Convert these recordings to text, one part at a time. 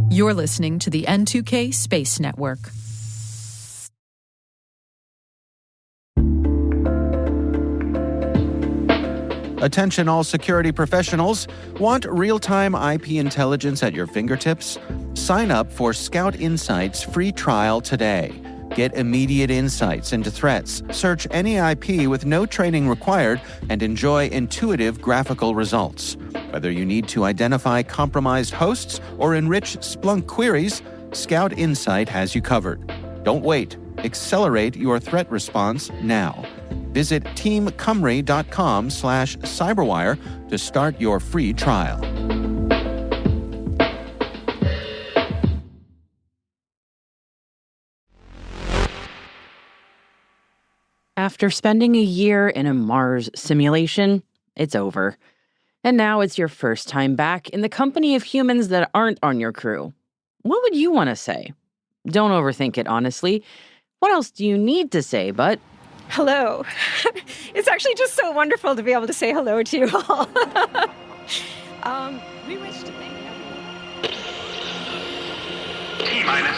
You're listening to the N2K Space Network. Attention all security professionals. Want real-time IP intelligence at your fingertips? Sign up for Scout Insight's free trial today. Get immediate insights into threats, search any IP with no training required, and enjoy intuitive graphical results. Whether you need to identify compromised hosts or enrich Splunk queries, Scout Insight has you covered. Don't wait. Accelerate your threat response now. Visit teamcumry.com/cyberwire to start your free trial. After spending a year in a Mars simulation, it's over. And now it's your first time back in the company of humans that aren't on your crew. What would you want to say? Don't overthink it, honestly. What else do you need to say, but... Hello. It's actually just so wonderful to be able to say hello to you all. We wish to thank everyone. T-minus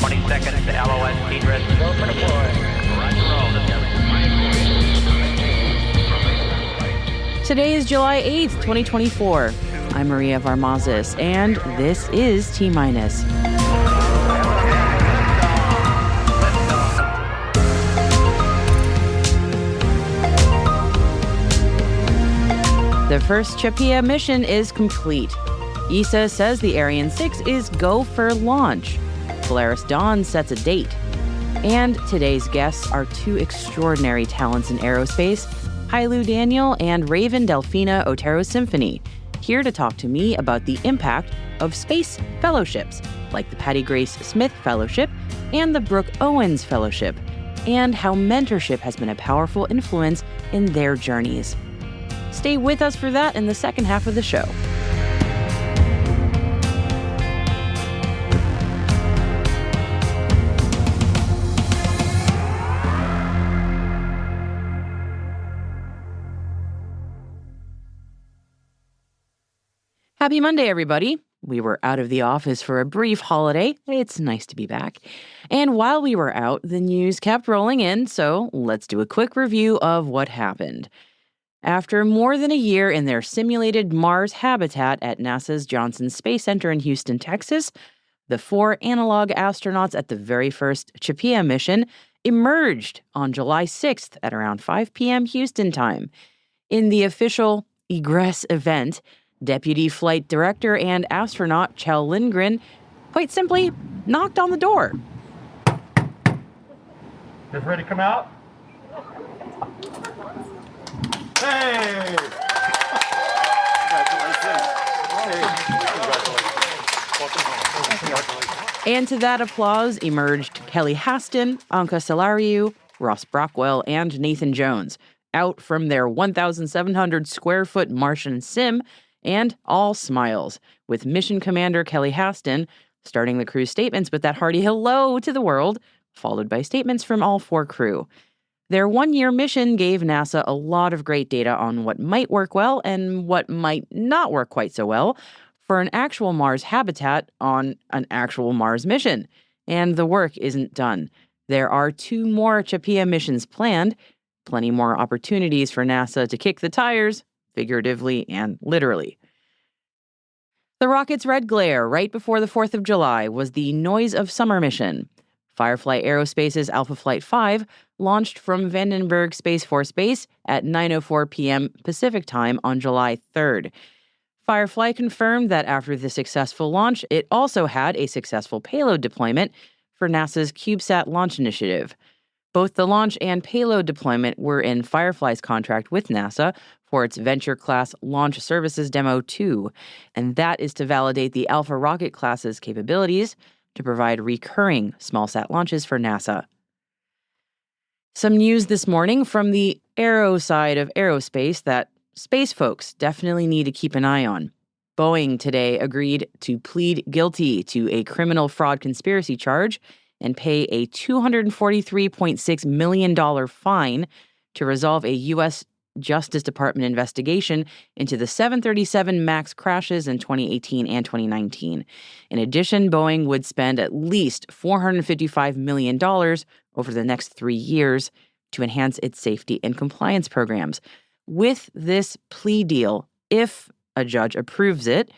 20 seconds to LOS T-dress. Go for deploy. Roger roll. Today is July 8th, 2024. I'm Maria Varmazis, and this is T-minus. The first CHAPEA mission is complete. ESA says the Ariane 6 is go for launch. Polaris Dawn sets a date. And today's guests are two extraordinary talents in aerospace, Hailu Daniel and Raven Delphina Otero Symphony, here to talk to me about the impact of space fellowships, like the Patty Grace Smith Fellowship and the Brooke Owens Fellowship, and how mentorship has been a powerful influence in their journeys. Stay with us for that in the second half of the show. Happy Monday, everybody. We were out of the office for a brief holiday. It's nice to be back. And while we were out, the news kept rolling in, so let's do a quick review of what happened. After more than a year in their simulated Mars habitat at NASA's Johnson Space Center in Houston, Texas, the 4 analog astronauts at the very first CHAPEA mission emerged on July 6th at around 5 p.m. Houston time. In the official egress event, Deputy Flight Director and astronaut Kjell Lindgren quite simply knocked on the door. Just ready to come out? Hey! And to that applause emerged Kelly Haston, Anka Salariu, Ross Brockwell, and Nathan Jones, out from their 1,700 square foot Martian sim, and all smiles, with Mission Commander Kelly Haston starting the crew's statements with that hearty hello to the world, followed by statements from all 4 crew. Their 1-year mission gave NASA a lot of great data on what might work well and what might not work quite so well for an actual Mars habitat on an actual Mars mission. And the work isn't done. There are 2 more CHAPEA missions planned, plenty more opportunities for NASA to kick the tires, figuratively and literally. The rocket's red glare right before the 4th of July was the Noise of Summer mission. Firefly Aerospace's Alpha Flight 5 launched from Vandenberg Space Force Base at 9:04 p.m. Pacific Time on July 3rd. Firefly confirmed that after the successful launch, it also had a successful payload deployment for NASA's CubeSat launch initiative. Both the launch and payload deployment were in Firefly's contract with NASA for its Venture-class Launch Services Demo 2, and that is to validate the Alpha rocket class's capabilities to provide recurring small-sat launches for NASA. Some news this morning from the aero side of aerospace that space folks definitely need to keep an eye on. Boeing today agreed to plead guilty to a criminal fraud conspiracy charge and pay a $243.6 million fine to resolve a U.S. Justice Department investigation into the 737 MAX crashes in 2018 and 2019. In addition, Boeing would spend at least $455 million over the next 3 years to enhance its safety and compliance programs. With this plea deal, if a judge approves it,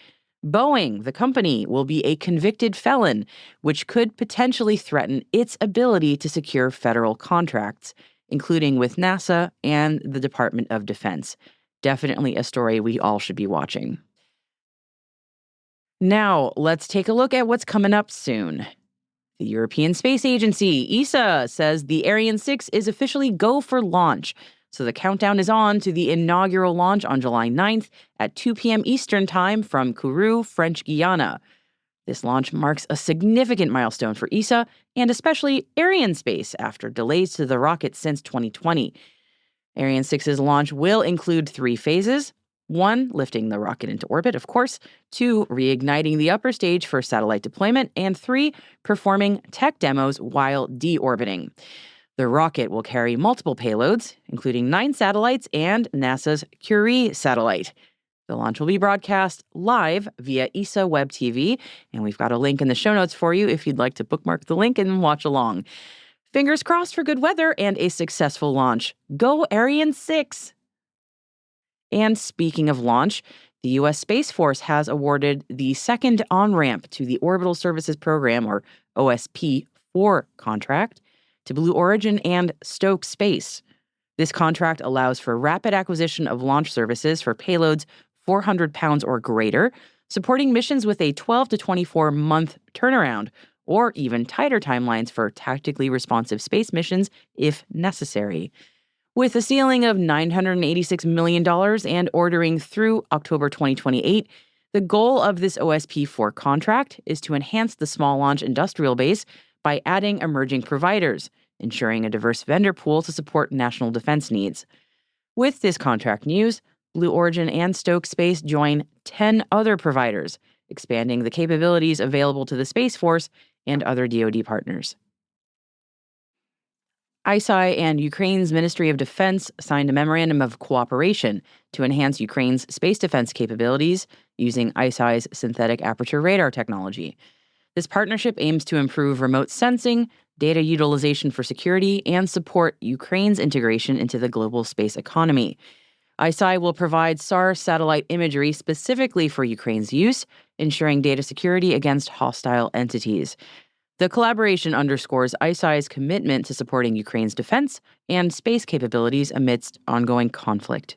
Boeing, the company, will be a convicted felon, which could potentially threaten its ability to secure federal contracts, including with NASA and the Department of Defense. Definitely a story we all should be watching. Now, let's take a look at what's coming up soon. The European Space Agency, ESA, says the Ariane 6 is officially go for launch. So the countdown is on to the inaugural launch on July 9th at 2 p.m. Eastern Time from Kourou, French Guiana. This launch marks a significant milestone for ESA and especially Arianespace after delays to the rocket since 2020. Ariane 6's launch will include 3 phases. 1, lifting the rocket into orbit, of course. 2, reigniting the upper stage for satellite deployment. And 3, performing tech demos while deorbiting. The rocket will carry multiple payloads, including 9 satellites and NASA's Curie satellite. The launch will be broadcast live via ESA Web TV, and we've got a link in the show notes for you if you'd like to bookmark the link and watch along. Fingers crossed for good weather and a successful launch. Go Ariane 6! And speaking of launch, the U.S. Space Force has awarded the second on-ramp to the Orbital Services Program, or OSP-4 contract, to Blue Origin and Stoke Space. This contract allows for rapid acquisition of launch services for payloads 400 pounds or greater, supporting missions with a 12 to 24-month turnaround, or even tighter timelines for tactically responsive space missions if necessary. With a ceiling of $986 million and ordering through October 2028, the goal of this OSP-4 contract is to enhance the small launch industrial base by adding emerging providers, ensuring a diverse vendor pool to support national defense needs. With this contract news, Blue Origin and Stoke Space join 10 other providers, expanding the capabilities available to the Space Force and other DoD partners. ISI and Ukraine's Ministry of Defense signed a memorandum of cooperation to enhance Ukraine's space defense capabilities using ISI's synthetic aperture radar technology. This partnership aims to improve remote sensing, data utilization for security, and support Ukraine's integration into the global space economy. ISI will provide SAR satellite imagery specifically for Ukraine's use, ensuring data security against hostile entities. The collaboration underscores ISI's commitment to supporting Ukraine's defense and space capabilities amidst ongoing conflict.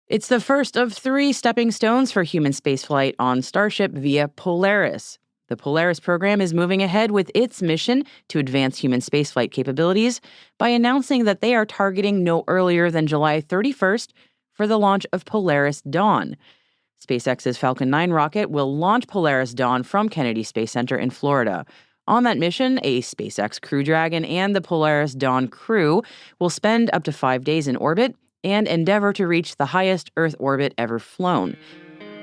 It's the first of 3 stepping stones for human spaceflight on Starship via Polaris. The Polaris program is moving ahead with its mission to advance human spaceflight capabilities by announcing that they are targeting no earlier than July 31st for the launch of Polaris Dawn. SpaceX's Falcon 9 rocket will launch Polaris Dawn from Kennedy Space Center in Florida. On that mission, a SpaceX Crew Dragon and the Polaris Dawn crew will spend up to 5 days in orbit and endeavor to reach the highest Earth orbit ever flown.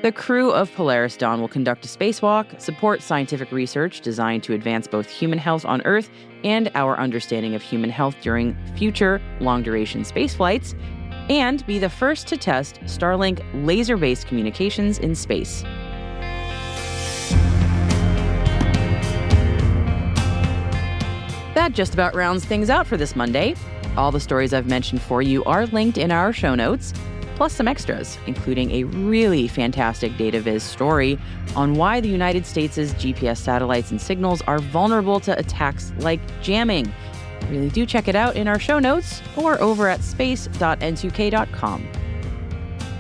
The crew of Polaris Dawn will conduct a spacewalk, support scientific research designed to advance both human health on Earth and our understanding of human health during future long-duration space flights, and be the first to test Starlink laser-based communications in space. That just about rounds things out for this Monday. All the stories I've mentioned for you are linked in our show notes, plus some extras, including a really fantastic data viz story on why the United States' GPS satellites and signals are vulnerable to attacks like jamming. Really do check it out in our show notes or over at space.n2k.com.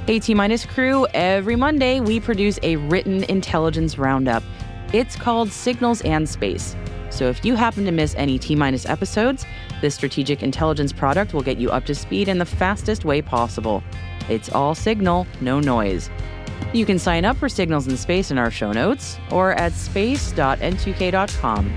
Hey T-Minus crew, every Monday we produce a written intelligence roundup. It's called Signals and Space. So if you happen to miss any T-Minus episodes, this strategic intelligence product will get you up to speed in the fastest way possible. It's all signal, no noise. You can sign up for Signals in Space in our show notes or at space.n2k.com.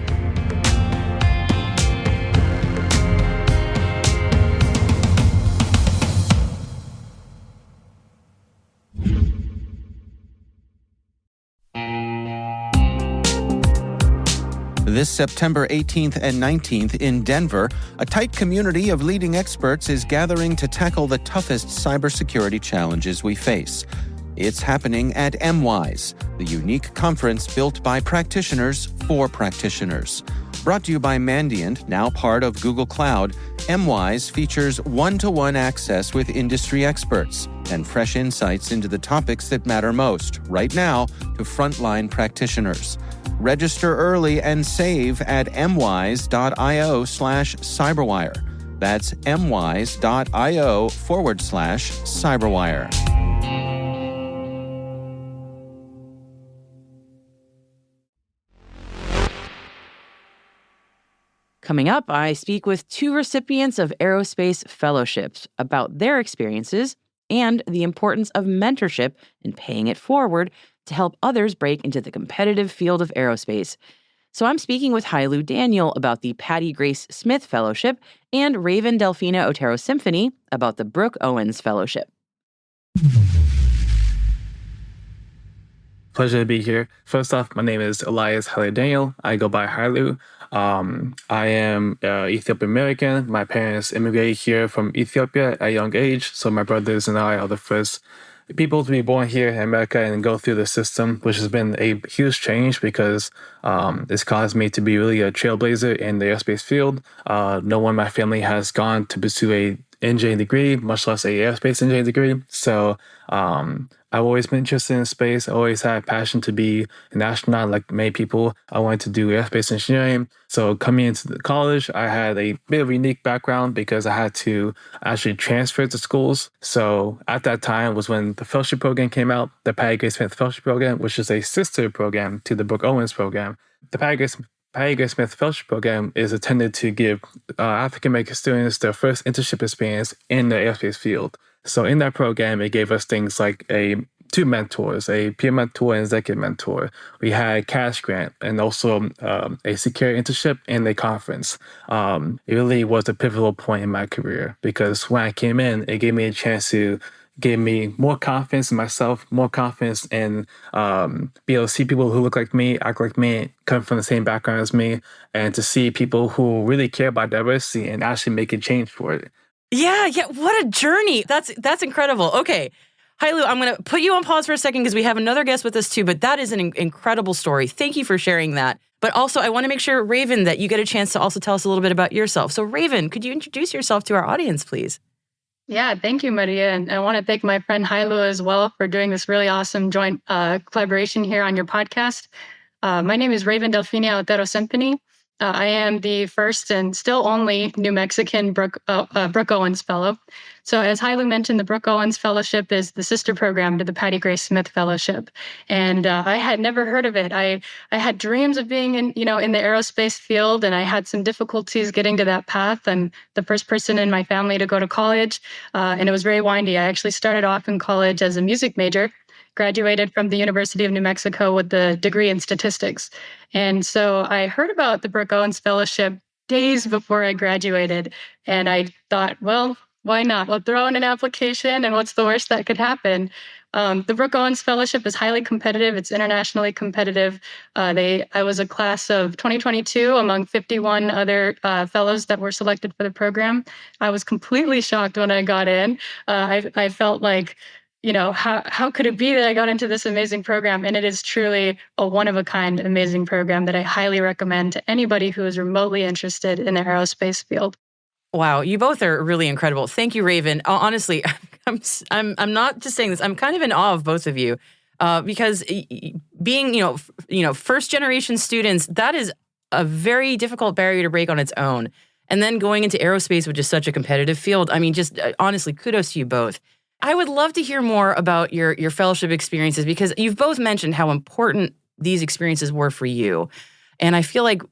This September 18th and 19th in Denver, a tight community of leading experts is gathering to tackle the toughest cybersecurity challenges we face. It's happening at MWise, the unique conference built by practitioners for practitioners. Brought to you by Mandiant, now part of Google Cloud, MWise features one-to-one access with industry experts and fresh insights into the topics that matter most, right now, to frontline practitioners. Register early and save at mwise.io/cyberwire. That's mwise.io/cyberwire. Coming up, I speak with two recipients of aerospace fellowships about their experiences and the importance of mentorship and paying it forward to help others break into the competitive field of aerospace. So I'm speaking with Hailu Daniel about the Patty Grace Smith Fellowship and Raven Delphina Otero Symphony about the Brooke Owens Fellowship. Pleasure to be here. First off, my name is Elias Hailu Daniel. I go by Hailu. I am Ethiopian American. My parents immigrated here from Ethiopia at a young age, so my brothers and I are the first people to be born here in America and go through the system, which has been a huge change because it's caused me to be really a trailblazer in the aerospace field. No one in my family has gone to pursue a engineering degree, much less a aerospace engineering degree. So I've always been interested in space. I always had a passion to be an astronaut like many people. I wanted to do aerospace engineering. So coming into the college, I had a bit of a unique background because I had to actually transfer to schools. So at that time was when the fellowship program came out, the Patty Grace Smith Fellowship Program, which is a sister program to the Brooke Owens program. The Patty Grace Smith Fellowship Program is intended to give African-American students their first internship experience in the aerospace field. So in that program, it gave us things like two mentors, a peer mentor and executive mentor. We had a cash grant and also a secure internship and a conference. It really was a pivotal point in my career because when I came in, it gave me a chance to gave me more confidence in myself, more confidence in be able to see people who look like me, act like me, come from the same background as me, and to see people who really care about diversity and actually make a change for it. Yeah, what a journey. That's incredible. Okay, Hailu, I'm going to put you on pause for a second because we have another guest with us too, but that is an incredible story. Thank you for sharing that. But also, I want to make sure, Raven, that you get a chance to also tell us a little bit about yourself. So, Raven, could you introduce yourself to our audience, please? Yeah, thank you, Maria. And I want to thank my friend Hailu as well for doing this really awesome joint collaboration here on your podcast. My name is Raven Delphina Otero Symphony. I am the first and still only New Mexican Brooke Owens Fellow. So as Hailu mentioned, the Brooke Owens Fellowship is the sister program to the Patty Grace Smith Fellowship. And I had never heard of it. I had dreams of being in the aerospace field, and I had some difficulties getting to that path. I'm the first person in my family to go to college, and it was very windy. I actually started off in college as a music major, graduated from the University of New Mexico with the degree in statistics. And so I heard about the Brooke Owens Fellowship days before I graduated. And I thought, well, why not? We'll throw in an application, and what's the worst that could happen? The Brooke Owens Fellowship is highly competitive. It's internationally competitive. I was a class of 2022 among 51 other fellows that were selected for the program. I was completely shocked when I got in. I felt like, how could it be that I got into this amazing program? And it is truly a one-of-a-kind amazing program that I highly recommend to anybody who is remotely interested in the aerospace field. Wow, you both are really incredible. Thank you, Raven. Honestly, I'm not just saying this. I'm kind of in awe of both of you because being first-generation students, that is a very difficult barrier to break on its own. And then going into aerospace, which is such a competitive field. I mean, just honestly, kudos to you both. I would love to hear more about your fellowship experiences because you've both mentioned how important these experiences were for you. And I feel like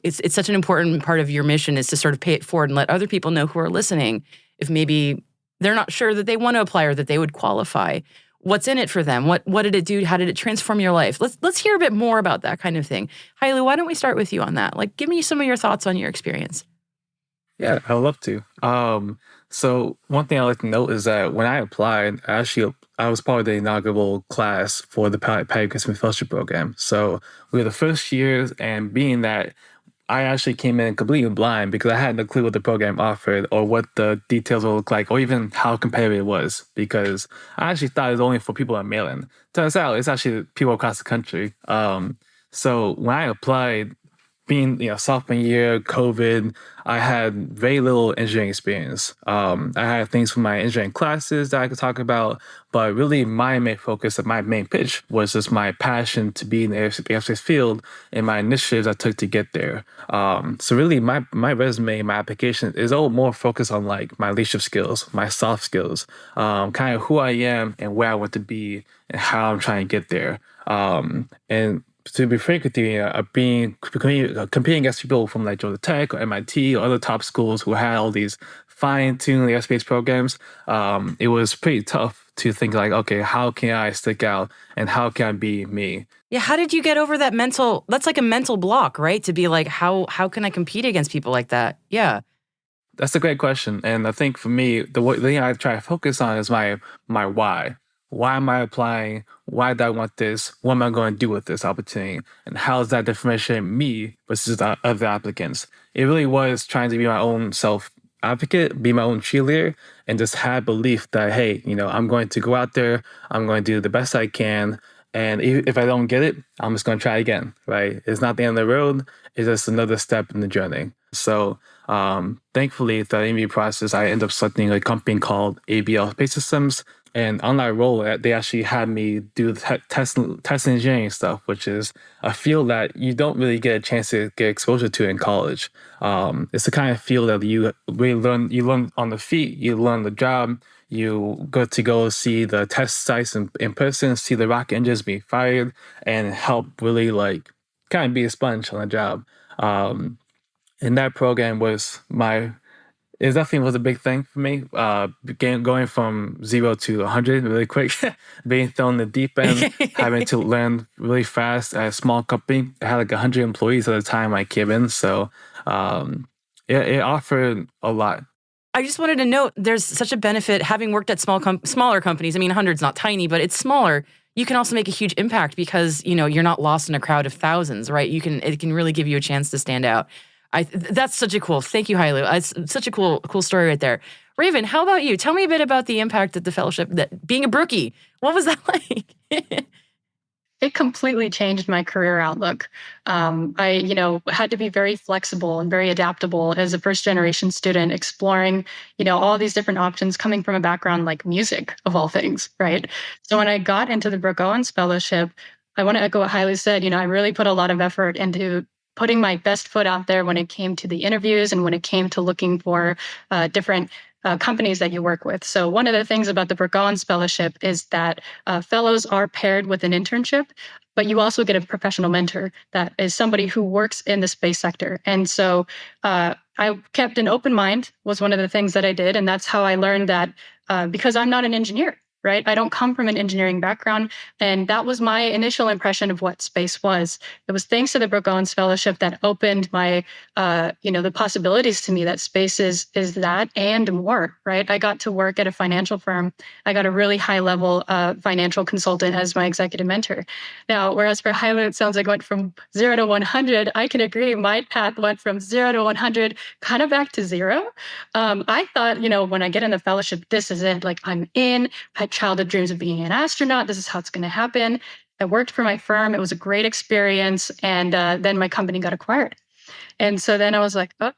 it's such an important part of your mission is to sort of pay it forward and let other people know who are listening if maybe they're not sure that they want to apply or that they would qualify. What's in it for them? What did it do? How did it transform your life? Let's hear a bit more about that kind of thing. Hailu, why don't we start with you on that? Like, give me some of your thoughts on your experience. Yeah, I'd love to. So one thing I like to note is that when I applied, I was part of the inaugural class for the Patty Christmas Fellowship Program. So we were the first years, and being that I actually came in completely blind because I had no clue what the program offered or what the details would look like or even how competitive it was, because I actually thought it was only for people on mail-in. Turns out it's actually people across the country. So when I applied, being sophomore year, COVID, I had very little engineering experience. I had things from my engineering classes that I could talk about, but really my main focus and my main pitch was just my passion to be in the aerospace field and my initiatives I took to get there. So really my resume, my application is all more focused on like my leadership skills, my soft skills, kind of who I am and where I want to be and how I'm trying to get there. And to be frank with you, competing against people from like Georgia Tech or MIT or other top schools who had all these fine-tuned aerospace programs, it was pretty tough to think like, okay, how can I stick out and how can I be me? Yeah, how did you get over that that's like a mental block, right? To be like, how can I compete against people like that? Yeah. That's a great question. And I think for me, the thing I try to focus on is my why. Why am I applying? Why do I want this? What am I going to do with this opportunity? And how does that differentiate me versus the other applicants? It really was trying to be my own self advocate, be my own cheerleader, and just have belief that, hey, I'm going to go out there, I'm going to do the best I can. And if I don't get it, I'm just going to try again, right? It's not the end of the road. It's just another step in the journey. So thankfully, the interview process, I ended up selecting a company called ABL Space Systems. And on that role, they actually had me do the test engineering stuff, which is a field that you don't really get a chance to get exposure to in college. It's the kind of field that you really learn. You learn on the feet. You learn the job. You get to go see the test sites in person, see the rocket engines being fired, and help really like kind of be a sponge on the job. And that program was it definitely was a big thing for me. Going from 0 to 100 really quick, being thrown in the deep end, having to learn really fast at a small company. I had like 100 employees at the time I came in. So it offered a lot. I just wanted to note there's such a benefit having worked at smaller companies. I mean, 100's not tiny, but it's smaller. You can also make a huge impact because, you're not lost in a crowd of thousands, right? It can really give you a chance to stand out. That's such a cool. Thank you, Hailu. It's such a cool story right there. Raven, how about you? Tell me a bit about the impact that the fellowship, that being a brookie, what was that like? It completely changed my career outlook. I had to be very flexible and very adaptable as a first-generation student, exploring, all these different options coming from a background like music, of all things, right? So when I got into the Brooke Owens Fellowship, I want to echo what Hailu said. I really put a lot of effort into putting my best foot out there when it came to the interviews and when it came to looking for different companies that you work with. So one of the things about the Brooke Owens Fellowship is that fellows are paired with an internship, but you also get a professional mentor that is somebody who works in the space sector. And so I kept an open mind was one of the things that I did. And that's how I learned that because I'm not an engineer, right? I don't come from an engineering background. And that was my initial impression of what space was. It was thanks to the Brooke Owens Fellowship that opened my, the possibilities to me that space is that and more, right? I got to work at a financial firm. I got a really high level financial consultant as my executive mentor. Now, whereas for Hailu, it sounds like it went from 0 to 100. I can agree. My path went from 0 to 100, kind of back to 0. I thought, when I get in the fellowship, this is it. Like I'm in. I childhood dreams of being an astronaut. This is how it's going to happen. I worked for my firm. It was a great experience. And then my company got acquired. And so then I was like, oh.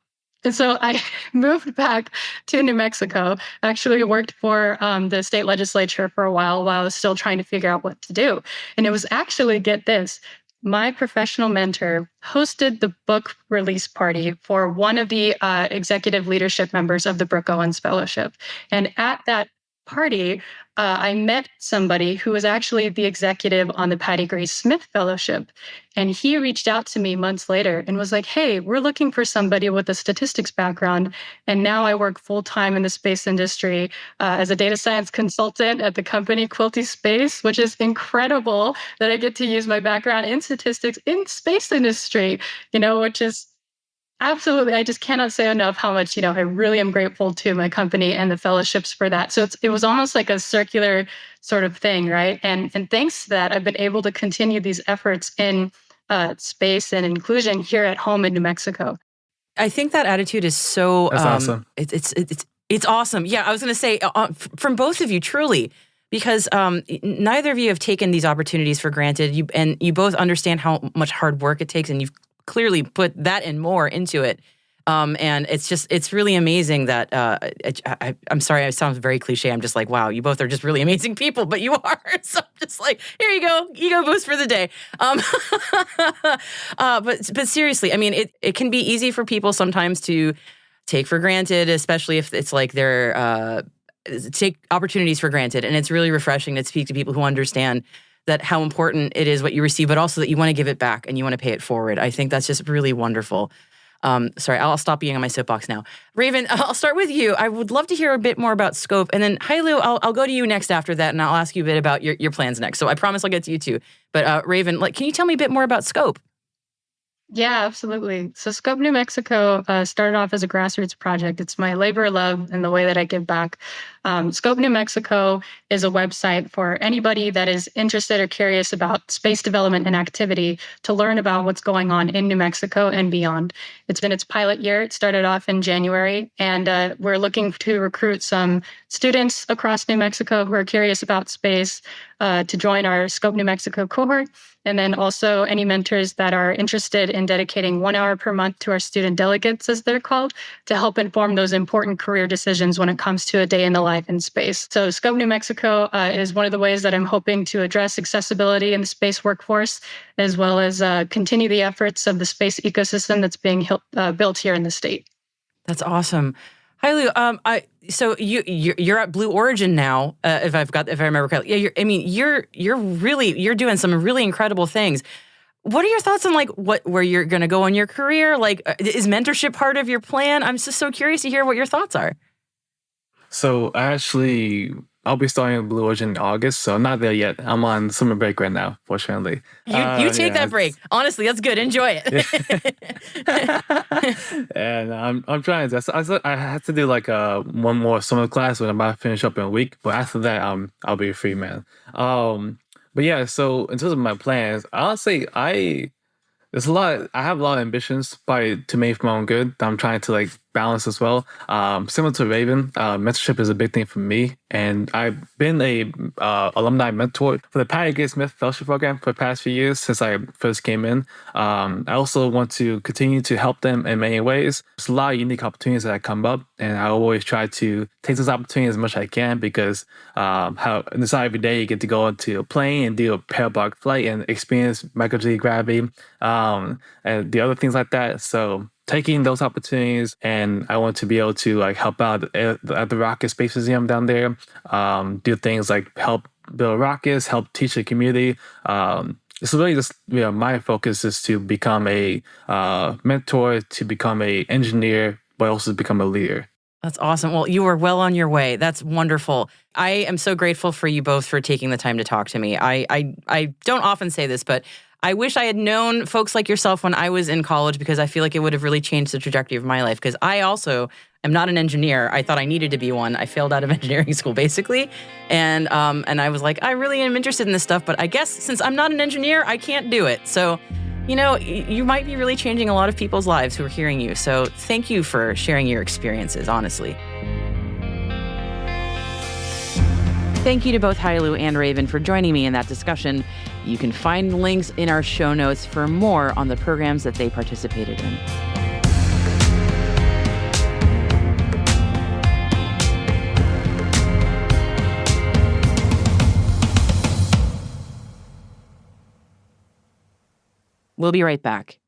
And so I moved back to New Mexico. Actually worked for the state legislature for a while I was still trying to figure out what to do. And it was actually, get this, my professional mentor hosted the book release party for one of the executive leadership members of the Brooke Owens Fellowship. And at that party, I met somebody who was actually the executive on the Patty Grace Smith Fellowship. And he reached out to me months later and was like, hey, we're looking for somebody with a statistics background. And now I work full-time in the space industry as a data science consultant at the company Quilty Space, which is incredible that I get to use my background in statistics in space industry, which is Absolutely. I just cannot say enough how much, I really am grateful to my company and the fellowships for that. So it was almost like a circular sort of thing, right? And thanks to that, I've been able to continue these efforts in space and inclusion here at home in New Mexico. I think that attitude is so That's awesome. It's awesome. Yeah, I was going to say from both of you, truly, because neither of you have taken these opportunities for granted. You both understand how much hard work it takes, and you've clearly put that and more into it. And it's really amazing that I'm sorry, I sound very cliche. I'm just like, wow, you both are just really amazing people, but you are. So I'm just like, here you go, ego boost for the day. But seriously, I mean, it can be easy for people sometimes to take for granted, especially if it's like they're take opportunities for granted. And it's really refreshing to speak to people who understand that how important it is what you receive, but also that you want to give it back and you want to pay it forward. I think that's just really wonderful. Sorry, I'll stop being on my soapbox now. Raven, I'll start with you. I would love to hear a bit more about scope. And then Hailu, I'll go to you next after that, and I'll ask you a bit about your plans next. So I promise I'll get to you too. But Raven, can you tell me a bit more about scope? Yeah, absolutely. So Scope New Mexico started off as a grassroots project. It's my labor of love and the way that I give back. Scope New Mexico is a website for anybody that is interested or curious about space development and activity to learn about what's going on in New Mexico and beyond. It's been its pilot year. It started off in January, and we're looking to recruit some students across New Mexico who are curious about space to join our Scope New Mexico cohort. And then also any mentors that are interested in dedicating 1 hour per month to our student delegates, as they're called, to help inform those important career decisions when it comes to a day in the life in space. So Scope New Mexico is one of the ways that I'm hoping to address accessibility in the space workforce, as well as continue the efforts of the space ecosystem that's being built here in the state. That's awesome. Hailu, so you're at Blue Origin now, if I remember correctly. Yeah, you're doing some really incredible things. What are your thoughts on where you're going to go in your career? Is mentorship part of your plan? I'm just so curious to hear what your thoughts are. So I'll be starting Blue Origin in August, so I'm not there yet. I'm on summer break right now, fortunately. You take that break. Honestly, that's good. Enjoy it. And I'm trying to. I have to do one more summer class when I'm about to finish up in a week. But after that, I'll be a free man. But yeah, so in terms of my plans, I'll say I have a lot of ambitions, probably to make for my own good, that I'm trying to balance as well. Similar to Raven, mentorship is a big thing for me, and I've been a alumni mentor for the Patty Gay Smith Fellowship Program for the past few years since I first came in. I also want to continue to help them in many ways. There's a lot of unique opportunities that come up, and I always try to take those opportunities as much as I can, because it's not every day you get to go into a plane and do a parabolic flight and experience micro-G gravity and the other things like that. So taking those opportunities, and I want to be able to help out at the Rocket Space Museum down there, do things like help build rockets, help teach the community. It's really just my focus is to become a mentor, to become a engineer, but also to become a leader. That's awesome. Well, you are well on your way. That's wonderful. I am so grateful for you both for taking the time to talk to me. I don't often say this, but I wish I had known folks like yourself when I was in college, because I feel like it would have really changed the trajectory of my life, because I also am not an engineer. I thought I needed to be one. I failed out of engineering school, basically. And I was like, I really am interested in this stuff, but I guess since I'm not an engineer, I can't do it. So, you might be really changing a lot of people's lives who are hearing you. So thank you for sharing your experiences, honestly. Thank you to both Hailu and Raven for joining me in that discussion. You can find links in our show notes for more on the programs that they participated in. We'll be right back.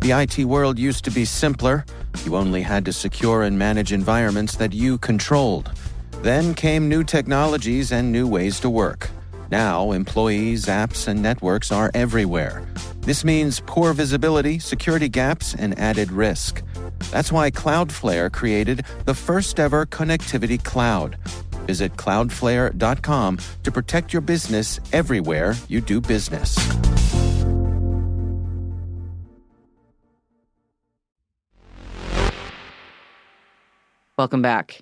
The IT world used to be simpler. You only had to secure and manage environments that you controlled. Then came new technologies and new ways to work. Now, employees, apps, and networks are everywhere. This means poor visibility, security gaps, and added risk. That's why Cloudflare created the first ever connectivity cloud. Visit cloudflare.com to protect your business everywhere you do business. Welcome back.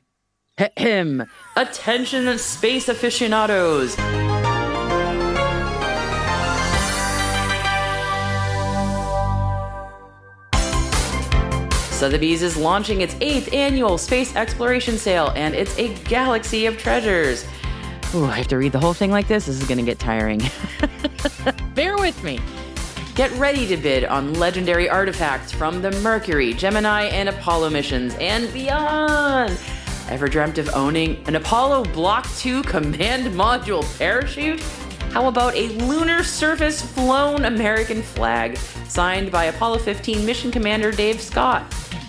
Attention, space aficionados. Sotheby's is launching its 8th annual space exploration sale, and it's a galaxy of treasures. Ooh, I have to read the whole thing like this? This is going to get tiring. Bear with me. Get ready to bid on legendary artifacts from the Mercury, Gemini, and Apollo missions and beyond. Ever dreamt of owning an Apollo Block 2 command module parachute? How about a lunar surface flown American flag signed by Apollo 15 mission commander Dave Scott?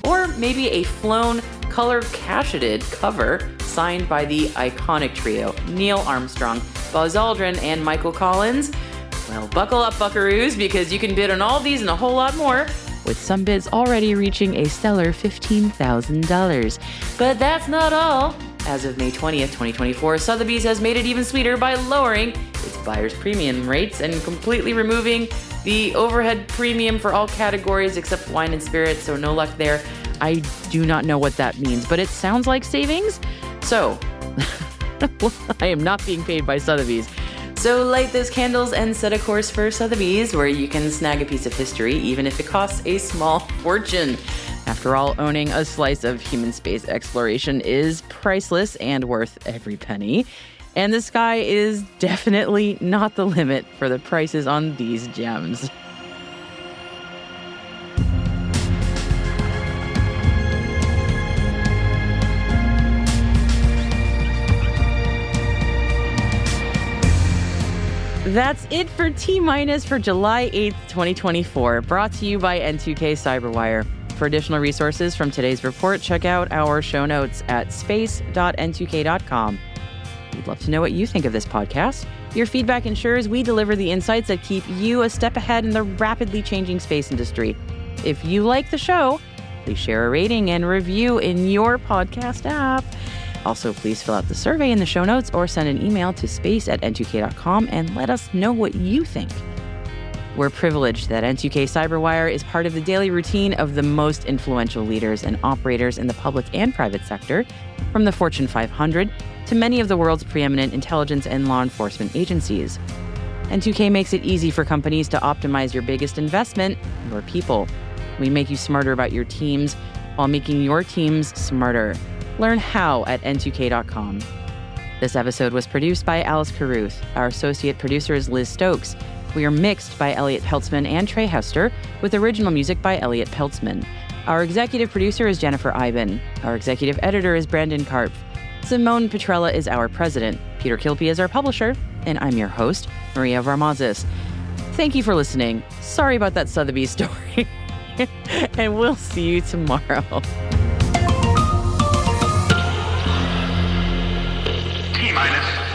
Or maybe a flown color cacheted cover signed by the iconic trio Neil Armstrong, Buzz Aldrin, and Michael Collins? Well, buckle up, buckaroos, because you can bid on all these and a whole lot more, with some bids already reaching a stellar $15,000. But that's not all. As of May 20th, 2024, Sotheby's has made it even sweeter by lowering its buyer's premium rates and completely removing the overhead premium for all categories except wine and spirits, so no luck there. I do not know what that means, but it sounds like savings. So, I am not being paid by Sotheby's. So light those candles and set a course for Sotheby's, where you can snag a piece of history, even if it costs a small fortune. After all, owning a slice of human space exploration is priceless and worth every penny. And the sky is definitely not the limit for the prices on these gems. That's it for T- for July 8th, 2024, brought to you by N2K Cyberwire. For additional resources from today's report, check out our show notes at space.n2k.com. We'd love to know what you think of this podcast. Your feedback ensures we deliver the insights that keep you a step ahead in the rapidly changing space industry. If you like the show, please share a rating and review in your podcast app. Also, please fill out the survey in the show notes or send an email to space@n2k.com and let us know what you think. We're privileged that N2K Cyberwire is part of the daily routine of the most influential leaders and operators in the public and private sector, from the Fortune 500 to many of the world's preeminent intelligence and law enforcement agencies. N2K makes it easy for companies to optimize your biggest investment, your people. We make you smarter about your teams while making your teams smarter. Learn how at n2k.com. This episode was produced by Alice Carruth. Our associate producer is Liz Stokes. We are mixed by Elliot Peltzman and Trey Hester, with original music by Elliot Peltzman. Our executive producer is Jennifer Iben. Our executive editor is Brandon Karpf. Simone Petrella is our president. Peter Kilpie is our publisher. And I'm your host, Maria Varmazis. Thank you for listening. Sorry about that Sotheby's story. And we'll see you tomorrow. T-minus